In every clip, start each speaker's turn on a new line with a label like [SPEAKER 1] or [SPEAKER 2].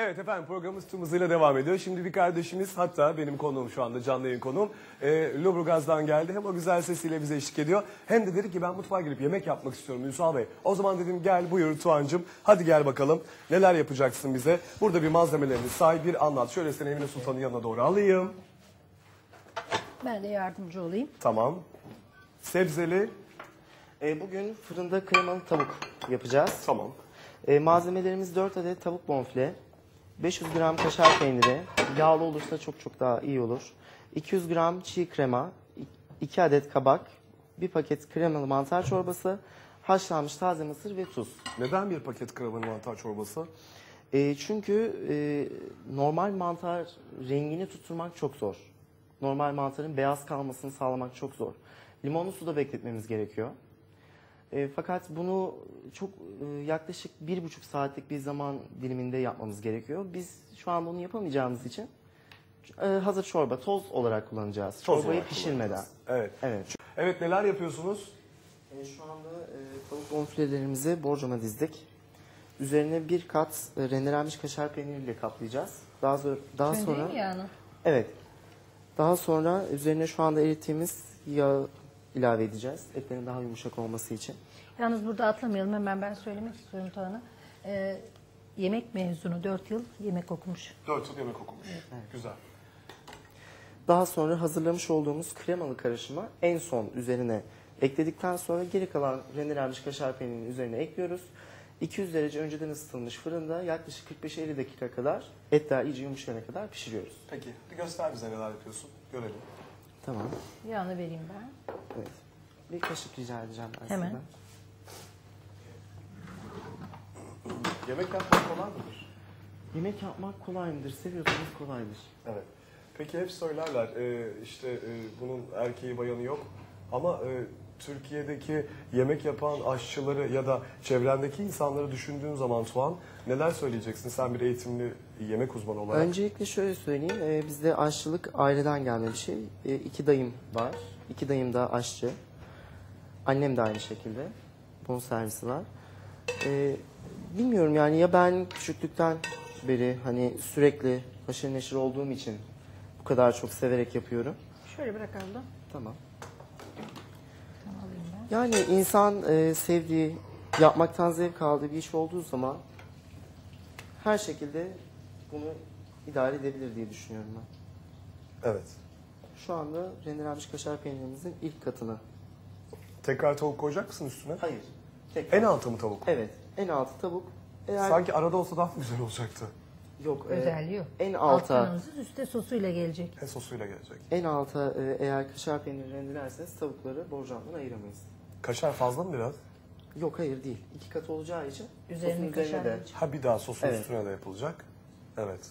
[SPEAKER 1] Evet efendim, programımız tüm hızıyla devam ediyor. Şimdi bir kardeşimiz, hatta benim konuğum, şu anda canlı yayın konuğum, Lüleburgaz'dan geldi. Hem o güzel sesiyle bize eşlik ediyor, hem de dedi ki ben mutfağa girip yemek yapmak istiyorum Ünsal Bey. O zaman dedim gel buyur Tuğancığım, hadi gel bakalım neler yapacaksın bize. Burada bir malzemelerini say, bir anlat. Şöyle seni Emine Sultan'ın yanına doğru alayım.
[SPEAKER 2] Ben de yardımcı olayım.
[SPEAKER 1] Tamam. Sebzeli.
[SPEAKER 3] Bugün fırında kremalı tavuk yapacağız.
[SPEAKER 1] Tamam.
[SPEAKER 3] Malzemelerimiz 4 adet tavuk bonfile, 500 gram kaşar peyniri, yağlı olursa çok daha iyi olur. 200 gram çiğ krema, 2 adet kabak, 1 paket kremalı mantar çorbası, haşlanmış taze mısır ve tuz.
[SPEAKER 1] Neden bir paket kremalı mantar çorbası?
[SPEAKER 3] Çünkü normal mantar rengini tutturmak çok zor. Normal mantarın beyaz kalmasını sağlamak çok zor. Limonlu suda bekletmemiz gerekiyor. Fakat bunu çok yaklaşık 1,5 saatlik bir zaman diliminde yapmamız gerekiyor. Biz şu an bunu yapamayacağımız için hazır çorba, toz olarak kullanacağız. Çorbayı pişirmeden.
[SPEAKER 1] Evet.
[SPEAKER 3] Evet.
[SPEAKER 1] Evet, neler yapıyorsunuz?
[SPEAKER 3] Şu anda tavuk bonfilelerimizi borcama dizdik. Üzerine bir kat rendelenmiş kaşar peyniriyle kaplayacağız. Daha sonra
[SPEAKER 2] Yani.
[SPEAKER 3] evet. Daha sonra üzerine şu anda erittiğimiz yağı ilave edeceğiz. Etlerin daha yumuşak olması için.
[SPEAKER 2] Yalnız burada atlamayalım, hemen ben söylemek istiyorum Tuğan'a. Yemek mezunu, 4 yıl yemek okumuş.
[SPEAKER 1] 4 yıl yemek okumuş. Evet. Güzel.
[SPEAKER 3] Daha sonra hazırlamış olduğumuz kremalı karışımı en son üzerine ekledikten sonra geri kalan rendelenmiş kaşar peynirinin üzerine ekliyoruz. 200 derece önceden ısıtılmış fırında yaklaşık 45-50 dakika kadar etler iyice yumuşayana kadar pişiriyoruz.
[SPEAKER 1] Peki, bir göster bize neler yapıyorsun. Görelim.
[SPEAKER 3] Tamam.
[SPEAKER 2] Yağını vereyim ben.
[SPEAKER 3] Evet. Bir kaşık rica edeceğim ben
[SPEAKER 2] Hemen.
[SPEAKER 3] sizden.
[SPEAKER 1] Yemek yapmak kolay mıdır?
[SPEAKER 3] Yemek yapmak kolay mıdır? Seviyorsanız kolaydır.
[SPEAKER 1] Evet. Peki hep söylerler işte bunun erkeği bayanı yok ama Türkiye'deki yemek yapan aşçıları ya da çevrendeki insanları düşündüğün zaman Tuğan, neler söyleyeceksin sen bir eğitimli yemek uzmanı olarak?
[SPEAKER 3] Öncelikle şöyle söyleyeyim. Bizde aşçılık aileden gelme bir şey. 2 dayım var. 2 dayım da aşçı. Annem de aynı şekilde. Bonservisi var. Bilmiyorum yani, ya ben küçüklükten beri hani sürekli haşır neşir olduğum için bu kadar çok severek yapıyorum.
[SPEAKER 2] Şöyle bırak abla.
[SPEAKER 3] Tamam.
[SPEAKER 2] Tamam, alayım ben.
[SPEAKER 3] Yani insan sevdiği, yapmaktan zevk aldığı bir iş olduğu zaman her şekilde bunu idare edebilir diye düşünüyorum ben.
[SPEAKER 1] Evet.
[SPEAKER 3] Şu anda rendelenmiş kaşar peynirimizin ilk katını.
[SPEAKER 1] Tekrar tavuk koyacak mısın üstüne?
[SPEAKER 3] Hayır. Tekrar.
[SPEAKER 1] En altı mı tavuk?
[SPEAKER 3] Evet. En altı tavuk. Eğer
[SPEAKER 1] Sanki arada olsa daha güzel olacaktı.
[SPEAKER 3] yok.
[SPEAKER 2] Özelliği yok.
[SPEAKER 3] En
[SPEAKER 2] Alt
[SPEAKER 3] alta.
[SPEAKER 2] kanımızın üstte sosuyla gelecek.
[SPEAKER 1] He, sosuyla gelecek.
[SPEAKER 3] En alta eğer kaşar peyniri rendelerseniz tavukları borcamdan ayıramayız.
[SPEAKER 1] Kaşar fazla mı biraz?
[SPEAKER 3] Yok, hayır değil. 2 kat olacağı için
[SPEAKER 2] Üzerine
[SPEAKER 3] sosun
[SPEAKER 2] kaşar
[SPEAKER 3] üzerine de
[SPEAKER 2] gelecek.
[SPEAKER 1] Ha, bir daha sosun
[SPEAKER 3] Evet.
[SPEAKER 1] üstüne de yapılacak. Evet.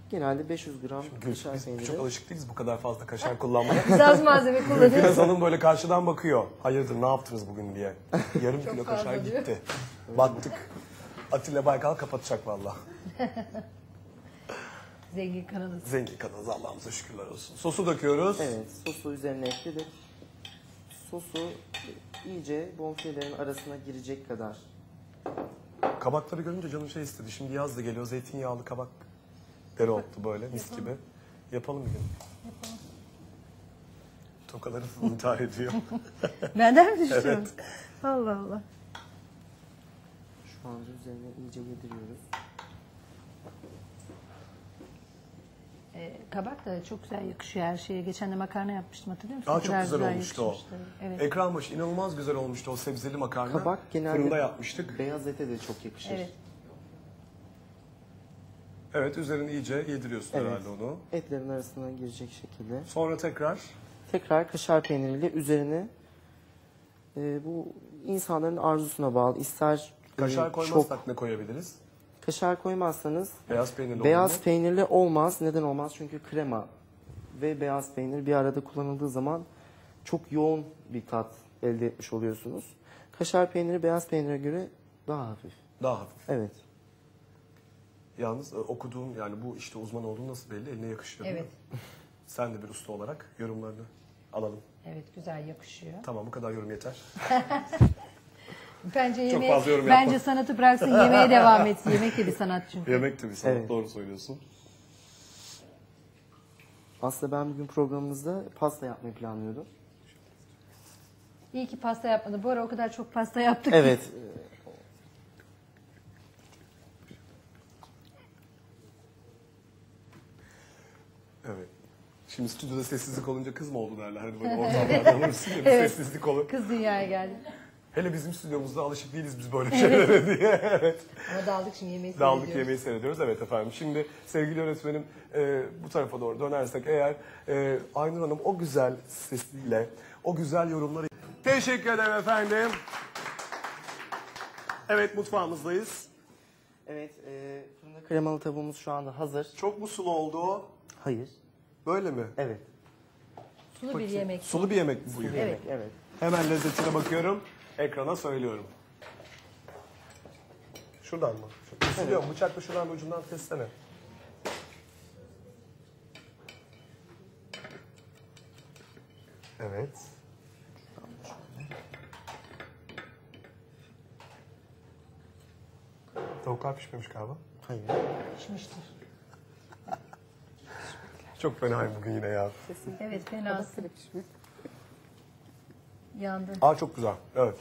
[SPEAKER 3] genelde 500 gram
[SPEAKER 1] Gül,
[SPEAKER 3] kaşar
[SPEAKER 1] biz
[SPEAKER 3] peyniri.
[SPEAKER 1] çok alışık değiliz bu kadar fazla kaşar kullanmaya.
[SPEAKER 2] Biz az malzeme kullanıyoruz.
[SPEAKER 1] Biraz hanım böyle karşıdan bakıyor. Hayırdır, ne yaptınız bugün diye. Yarım kilo kaşar
[SPEAKER 2] fazla diyor.
[SPEAKER 1] gitti. Battık. Atilla Baykal kapatacak valla.
[SPEAKER 2] Zengin kanalız.
[SPEAKER 1] Zengin kadınız, Allah'ımıza şükürler olsun. Sosu döküyoruz.
[SPEAKER 3] Evet, sosu üzerine ekledik. Sosu iyice bonfilelerin arasına girecek kadar.
[SPEAKER 1] Kabakları görünce canım şey istedi. Şimdi yaz da geliyor. Zeytinyağlı kabak dereotlu böyle mis gibi. Yapalım bir gün.
[SPEAKER 2] Yapalım.
[SPEAKER 1] Tokaları intihar ediyor.
[SPEAKER 2] Benden mi düşüyor?
[SPEAKER 1] Evet.
[SPEAKER 2] Allah Allah.
[SPEAKER 3] Şu anda üzerine iyice yediriyoruz.
[SPEAKER 2] Kabak da çok güzel yakışıyor her şeye. Geçen de makarna yapmıştım, hatırlıyor musun?
[SPEAKER 1] Aa, çok
[SPEAKER 2] Biraz
[SPEAKER 1] güzel
[SPEAKER 2] daha
[SPEAKER 1] olmuştu o.
[SPEAKER 2] yakışmıştı. Evet.
[SPEAKER 1] Ekran başı inanılmaz güzel olmuştu o sebzeli makarna.
[SPEAKER 3] Kabak genelde
[SPEAKER 1] Fırında yapmıştık.
[SPEAKER 3] beyaz ete de çok yakışır.
[SPEAKER 2] Evet.
[SPEAKER 1] Evet, üzerine iyice yediriyorsun
[SPEAKER 3] Evet.
[SPEAKER 1] herhalde onu.
[SPEAKER 3] Etlerin arasına girecek şekilde.
[SPEAKER 1] Sonra tekrar
[SPEAKER 3] Tekrar kaşar peyniriyle üzerine bu insanların arzusuna bağlı. İster
[SPEAKER 1] kaşar
[SPEAKER 3] çok
[SPEAKER 1] koymazsak ne koyabiliriz?
[SPEAKER 3] kaşar koymazsanız
[SPEAKER 1] Beyaz peynirli
[SPEAKER 3] beyaz
[SPEAKER 1] olur mu?
[SPEAKER 3] peynirli olmaz. Neden olmaz? Çünkü krema ve beyaz peynir bir arada kullanıldığı zaman çok yoğun bir tat elde etmiş oluyorsunuz. Kaşar peyniri beyaz peynire göre daha hafif.
[SPEAKER 1] Daha hafif.
[SPEAKER 3] Evet.
[SPEAKER 1] Yalnız okuduğun, yani bu işte uzman olduğun nasıl belli? Eline yakışıyor değil
[SPEAKER 2] Evet.
[SPEAKER 1] mi? Sen de bir usta olarak yorumlarını alalım.
[SPEAKER 2] Evet, güzel yakışıyor.
[SPEAKER 1] Tamam, bu kadar yorum yeter.
[SPEAKER 2] Bence
[SPEAKER 1] Çok
[SPEAKER 2] yemeğe,
[SPEAKER 1] fazla yorum yapma.
[SPEAKER 2] bence sanatı bıraksın yemeğe devam etsin. Yemek de bir sanat çünkü.
[SPEAKER 1] Yemek de bir sanat,
[SPEAKER 3] Evet.
[SPEAKER 1] doğru söylüyorsun.
[SPEAKER 3] Aslında ben bugün programımızda pasta yapmayı planlıyordum.
[SPEAKER 2] İyi ki pasta yapmadı. Bu ara o kadar çok pasta yaptık ki.
[SPEAKER 3] Evet.
[SPEAKER 1] Evet. Şimdi stüdyoda sessizlik olunca kız mı oldu derler. Hani böyle ortamlarda olursun ya bir
[SPEAKER 2] Evet.
[SPEAKER 1] sessizlik olur.
[SPEAKER 2] Kız dünyaya geldi.
[SPEAKER 1] Hele bizim stüdyomuzda alışık değiliz biz böyle şeylere diye. Evet.
[SPEAKER 2] Ama daldık şimdi yemeği
[SPEAKER 1] Daldık
[SPEAKER 2] seyrediyoruz.
[SPEAKER 1] yemeği seyrediyoruz. Evet efendim. Şimdi sevgili öğretmenim bu tarafa doğru dönersek eğer Aynur Hanım o güzel sesiyle, o güzel yorumları... Teşekkür ederim efendim. Evet mutfağımızdayız.
[SPEAKER 3] Evet, fırında kremalı tavuğumuz şu anda hazır.
[SPEAKER 1] Çok mu sulu oldu o?
[SPEAKER 3] Hayır.
[SPEAKER 1] Böyle mi?
[SPEAKER 3] Evet.
[SPEAKER 2] Sulu bir yemek.
[SPEAKER 1] Sulu bir yemek mi bu?
[SPEAKER 2] Evet.
[SPEAKER 3] Evet. Evet.
[SPEAKER 1] Hemen lezzetine bakıyorum. Ekrana söylüyorum. Şuradan mı? Kesiliyor mu? Bıçakla şuradan ucundan kessene. Evet. Tavuklar pişmemiş galiba.
[SPEAKER 3] Hayır.
[SPEAKER 2] Pişmiştir.
[SPEAKER 1] Çok fenayım bugün yine ya.
[SPEAKER 2] Evet fenasın. Yandın.
[SPEAKER 1] Aa çok güzel. Evet.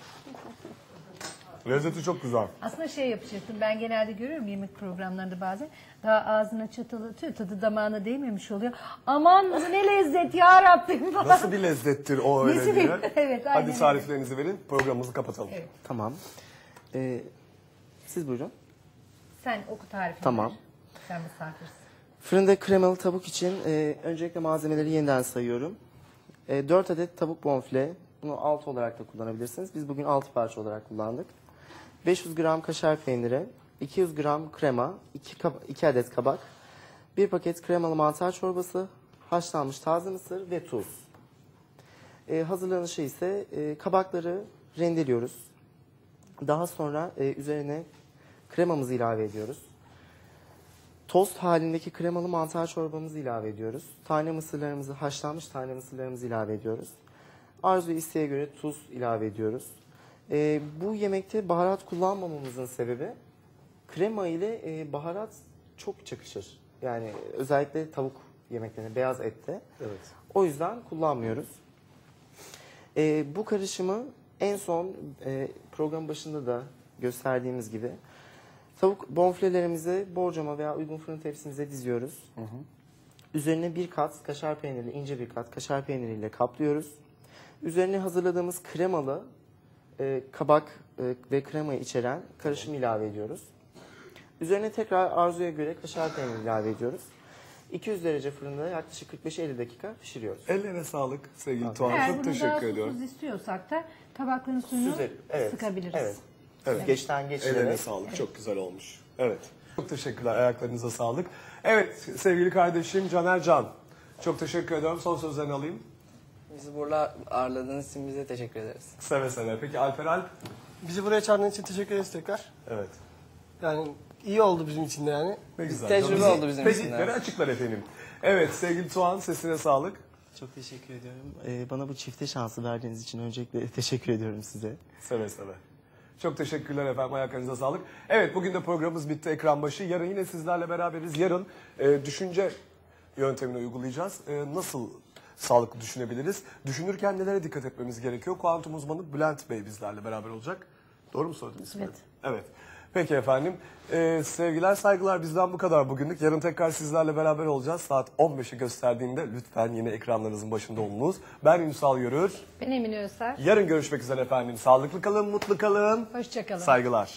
[SPEAKER 1] Lezzeti çok güzel.
[SPEAKER 2] Aslında şey yapacaktım. Ben genelde görüyorum yemek programlarında bazen. Daha ağzına çatal atıyor. Tadı damağına değmemiş oluyor. Aman bu ne lezzet ya Rabbim falan.
[SPEAKER 1] Nasıl bir lezzettir o öyle
[SPEAKER 2] Nesi
[SPEAKER 1] diye.
[SPEAKER 2] bir- Evet, aynen
[SPEAKER 1] Hadi tariflerinizi verin. Programımızı kapatalım.
[SPEAKER 2] Evet.
[SPEAKER 3] Tamam. Siz buyurun.
[SPEAKER 2] Sen oku tarifini.
[SPEAKER 3] Tamam.
[SPEAKER 2] ver. Sen misafirsin.
[SPEAKER 3] Fırında kremalı tavuk için öncelikle malzemeleri yeniden sayıyorum. 4 adet tavuk bonfile. Bunu 6 olarak da kullanabilirsiniz. Biz bugün 6 parça olarak kullandık. 500 gram kaşar peyniri, 200 gram krema, 2 adet kabak, 1 paket kremalı mantar çorbası, haşlanmış taze mısır ve tuz. Hazırlanışı ise kabakları rendeliyoruz. Daha sonra üzerine kremamızı ilave ediyoruz. Tost halindeki kremalı mantar çorbamızı ilave ediyoruz. Haşlanmış tane mısırlarımızı ilave ediyoruz. Arzu isteğe göre tuz ilave ediyoruz. Bu yemekte baharat kullanmamamızın sebebi krema ile baharat çok çakışır. Yani özellikle tavuk yemeklerinde, beyaz ette.
[SPEAKER 1] Evet.
[SPEAKER 3] O yüzden kullanmıyoruz. Bu karışımı en son program başında da gösterdiğimiz gibi tavuk bonfilelerimizi borcama veya uygun fırın tepsimize diziyoruz. Üzerine bir kat kaşar peynirli, ince bir kat kaşar peyniriyle kaplıyoruz. Üzerine hazırladığımız kremalı kabak ve kremayı içeren karışımı ilave ediyoruz. Üzerine tekrar arzuya göre kaşar peyniri ilave ediyoruz. 200 derece fırında yaklaşık 45-50 dakika pişiriyoruz.
[SPEAKER 1] Ellerine sağlık sevgili Tuğan.
[SPEAKER 2] Eğer
[SPEAKER 1] Çok
[SPEAKER 2] bunu daha
[SPEAKER 1] teşekkür ediyorum.
[SPEAKER 2] susuz istiyorsak da kabakların suyunu
[SPEAKER 3] Evet.
[SPEAKER 2] sıkabiliriz.
[SPEAKER 3] Evet.
[SPEAKER 1] Evet.
[SPEAKER 3] Süzgeçten
[SPEAKER 1] Ellerine
[SPEAKER 3] geçirerek.
[SPEAKER 1] sağlık. Çok güzel olmuş. Evet. Çok teşekkürler. Ayaklarınıza sağlık. Evet sevgili kardeşim Caner Can. Çok teşekkür ediyorum. Son sözlerini alayım.
[SPEAKER 4] Bizi burada ağırladığınız için bize teşekkür ederiz.
[SPEAKER 1] Seve seve. Peki Alper Alp?
[SPEAKER 5] Bizi buraya çağırdığınız için teşekkür ederiz tekrar.
[SPEAKER 1] Evet.
[SPEAKER 5] Yani iyi oldu bizim için de yani.
[SPEAKER 1] Ne güzel.
[SPEAKER 4] Tecrübe
[SPEAKER 1] Bizi-
[SPEAKER 4] oldu bizim için de.
[SPEAKER 1] Tezitleri açıklar efendim. Evet sevgili Tuğan sesine sağlık.
[SPEAKER 3] Çok teşekkür ediyorum. Bana bu çifte şansı verdiğiniz için öncelikle teşekkür ediyorum size.
[SPEAKER 1] Seve seve. Çok teşekkürler efendim. Ayaklarınıza sağlık. Evet bugün de programımız bitti ekran başı. Yarın yine sizlerle beraberiz. Yarın düşünce yöntemini uygulayacağız. Nasıl sağlıklı düşünebiliriz? Düşünürken nelere dikkat etmemiz gerekiyor? Kuantum uzmanı Bülent Bey bizlerle beraber olacak. Doğru mu söyledim ismini?
[SPEAKER 2] Evet.
[SPEAKER 1] Evet. Peki efendim. Sevgiler saygılar bizden bu kadar bugünlük. Yarın tekrar sizlerle beraber olacağız. Saat 15'i gösterdiğinde lütfen yine ekranlarınızın başında olunuz. Ben Ünsal Yörür.
[SPEAKER 2] Ben Emine Özser.
[SPEAKER 1] Yarın görüşmek üzere efendim. Sağlıklı kalın, mutlu kalın.
[SPEAKER 2] Hoşça kalın.
[SPEAKER 1] Saygılar.